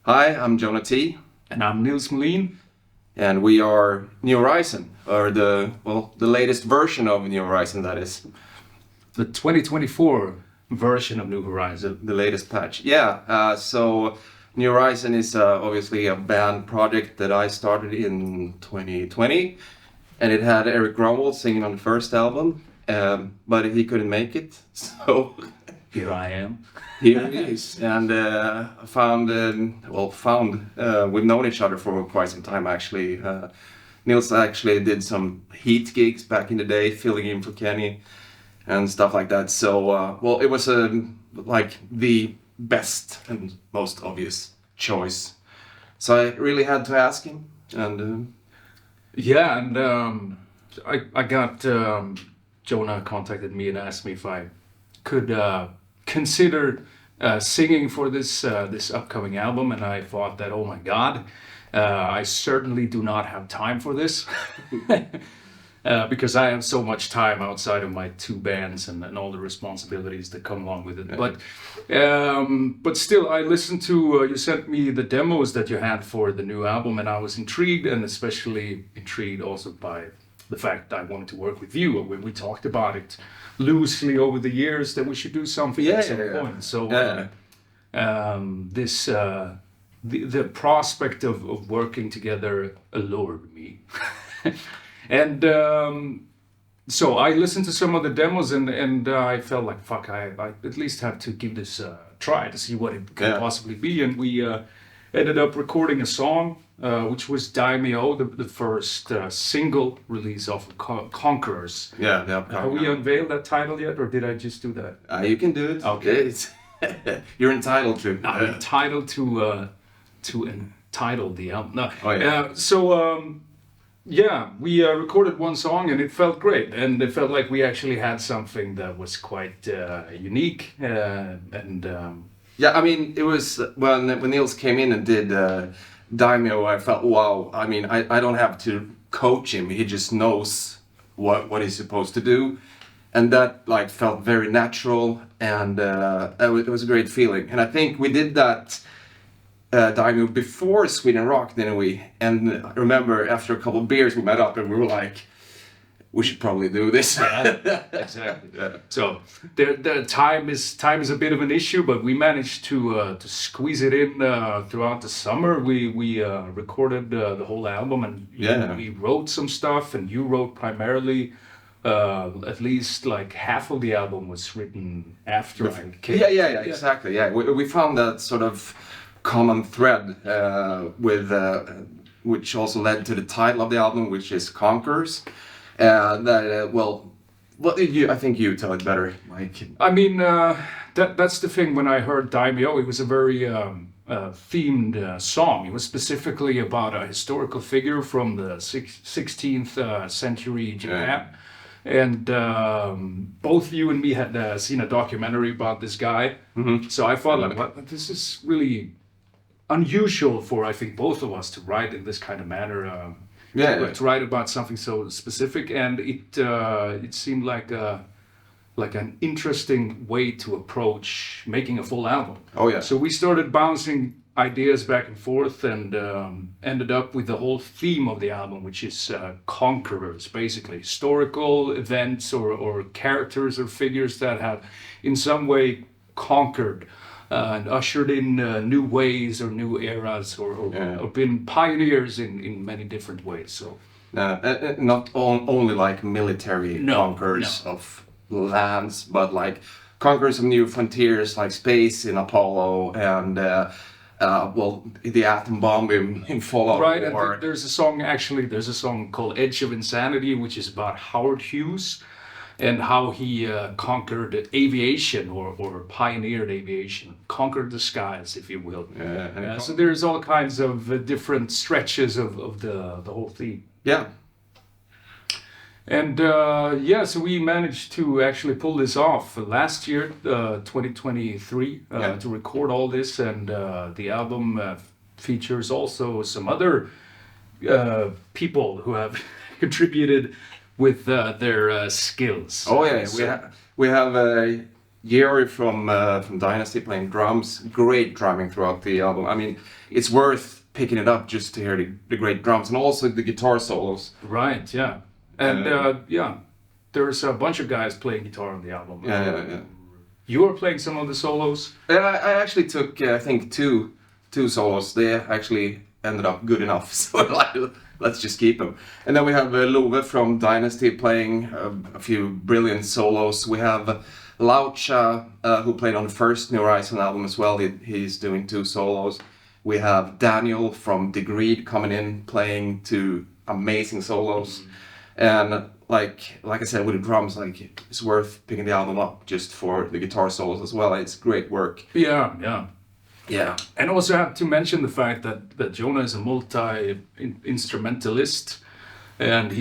Hi, I'm Jona T. And I'm Nils, and we are New Horizon, or the latest version of New Horizon, that is. the 2024 version of New Horizon. The latest patch. Yeah, so New Horizon is obviously a band project that I started in 2020, and it had Eric Gromwald singing on the first album, but he couldn't make it, so Here I am. here it is. And we've known each other for quite some time, actually. Nils actually did some Heat gigs back in the day, filling in for Kenny and stuff like that. So, it was like the best and most obvious choice. So I really had to ask him, and Yeah, and I got Jonah contacted me and asked me if I could consider singing for this upcoming album, and I thought that, oh my God, I certainly do not have time for this. Because I have so much time outside of my two bands and all the responsibilities that come along with it. But still, I listened to, you sent me the demos that you had for the new album, and I was intrigued, and especially intrigued also by the fact that I wanted to work with you. When we talked about it loosely over the years, that we should do something at some point. So the prospect of working together allured me. And so I listened to some of the demos, and I felt like, fuck, I at least have to give this a try to see what it could possibly be. And we ended up recording a song, which was Daimyo, the first single release off of Conquerors. yeah. Have we unveiled that title yet, or did I just do that? You can do it. Okay. You're entitled to. I'm entitled to entitle the album. No. Oh, yeah. We recorded one song, and it felt great, and it felt like we actually had something that was quite unique. Yeah, I mean, it was when Nils came in and did Daimyo, I felt, wow. I mean, I don't have to coach him; he just knows what he's supposed to do, and that like felt very natural, and it was a great feeling. And I think we did that Daimyo before Sweden Rock, didn't we? And I remember after a couple of beers we met up and we were like, we should probably do this. Yeah, exactly. Yeah. So the time is a bit of an issue, but we managed to squeeze it in throughout the summer. We recorded the whole album, and we wrote some stuff, and you wrote primarily. At least like half of the album was written after I came. Yeah, exactly. Yeah, we found that sort of common thread with which also led to the title of the album, which is Conquerors. I think you tell it better, Mike. I mean, that's the thing. When I heard Daimyo, it was a very themed song. It was specifically about a historical figure from the 16th century Japan. And both you and me had seen a documentary about this guy. Mm-hmm. So I thought, like, this is really unusual for, I think, both of us to write in this kind of manner. To write about something so specific, and it seemed like an interesting way to approach making a full album. Oh yeah. So we started bouncing ideas back and forth, and ended up with the whole theme of the album, which is conquerors, basically historical events or characters or figures that have in some way conquered and ushered in new ways or new eras or been pioneers in many different ways. So not only like military conquerors of lands, but like conquerors of new frontiers, like space in Apollo and the atom bomb in Fallout. Right, and there's a song called Edge of Insanity, which is about Howard Hughes and how he conquered aviation or pioneered aviation, conquered the skies, if you will. So there's all kinds of different stretches of the whole theme. Yeah. And so we managed to actually pull this off last year, 2023, to record all this, and the album features also some other people who have contributed with their skills. Oh yeah, we have Geary from Dynasty playing drums, great drumming throughout the album. I mean, it's worth picking it up just to hear the great drums and also the guitar solos. Right, yeah. And yeah, there's a bunch of guys playing guitar on the album. Yeah. You were playing some of the solos? I actually took, I think, two solos. They actually ended up good enough, so like, let's just keep them. And then we have Love from Dynasty playing a few brilliant solos. We have Laucha, who played on the first New Horizon album as well. He's doing 2 solos. We have Daniel from Degreed coming in playing 2 amazing solos. And like I said, with the drums, like it's worth picking the album up just for the guitar solos as well. It's great work. Yeah. And also I have to mention the fact that Jona is a multi-instrumentalist, and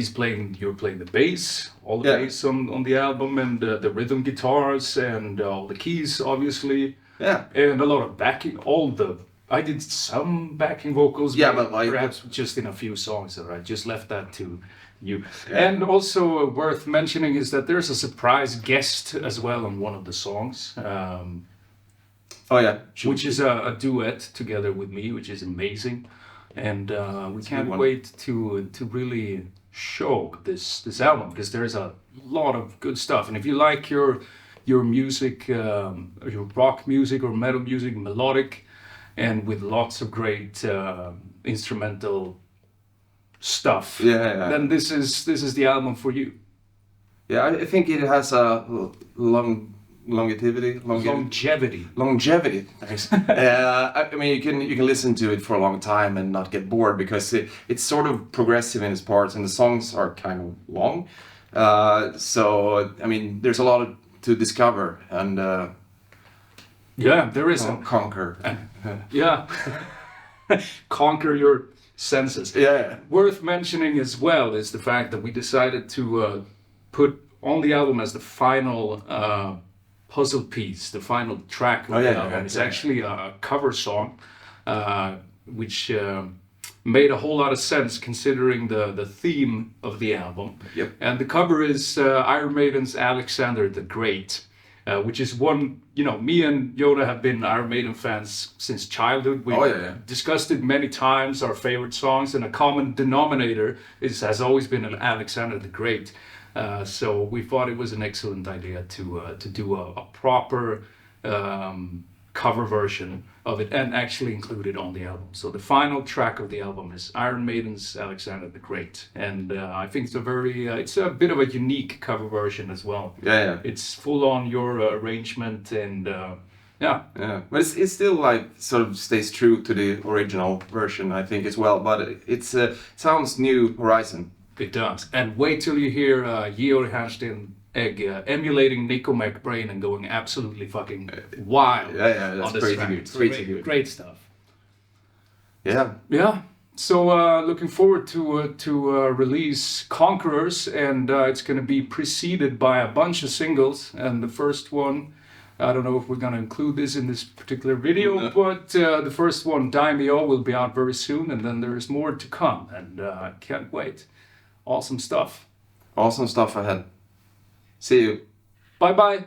you're playing the bass, all the bass on the album, and the rhythm guitars, and all the keys, obviously. Yeah. And a lot of backing, I did some backing vocals, but like, perhaps just in a few songs, so I just left that to you. Yeah. And also worth mentioning is that there's a surprise guest as well on one of the songs. Which is a duet together with me, which is amazing, and we can't wait to really show this album, because there's a lot of good stuff. And if you like your music, your rock music or metal music, melodic, and with lots of great instrumental stuff, then this is the album for you. Yeah, I think it has a longevity. Thanks. I mean, you can listen to it for a long time and not get bored, because it's sort of progressive in its parts, and the songs are kind of long. So I mean, there's a lot to discover, and there is conquer. Conquer your senses. Yeah. Worth mentioning as well is the fact that we decided to put on the album as the final puzzle piece, the final track of the album. It's actually a cover song, which made a whole lot of sense considering the theme of the album. Yep. And the cover is Iron Maiden's Alexander the Great, which is one, me and Jona have been Iron Maiden fans since childhood. We've discussed it many times, our favorite songs, and a common denominator has always been an Alexander the Great. So we thought it was an excellent idea to do a proper cover version of it and actually include it on the album. So the final track of the album is Iron Maiden's Alexander the Great, and I think it's a bit of a unique cover version as well. Yeah. It's full on your arrangement, and but it still like sort of stays true to the original version, I think, as well. But it sounds New Horizon. It does. And wait till you hear Georg Hanstein emulating Nico McBrain and going absolutely fucking wild. That's crazy good. Great stuff. Yeah. So looking forward to release Conquerors, and it's going to be preceded by a bunch of singles. And the first one, I don't know if we're going to include this in this particular video, but the first one, Daimyo, will be out very soon, and then there's more to come, and I can't wait. Awesome stuff. Awesome stuff ahead. See you. Bye-bye.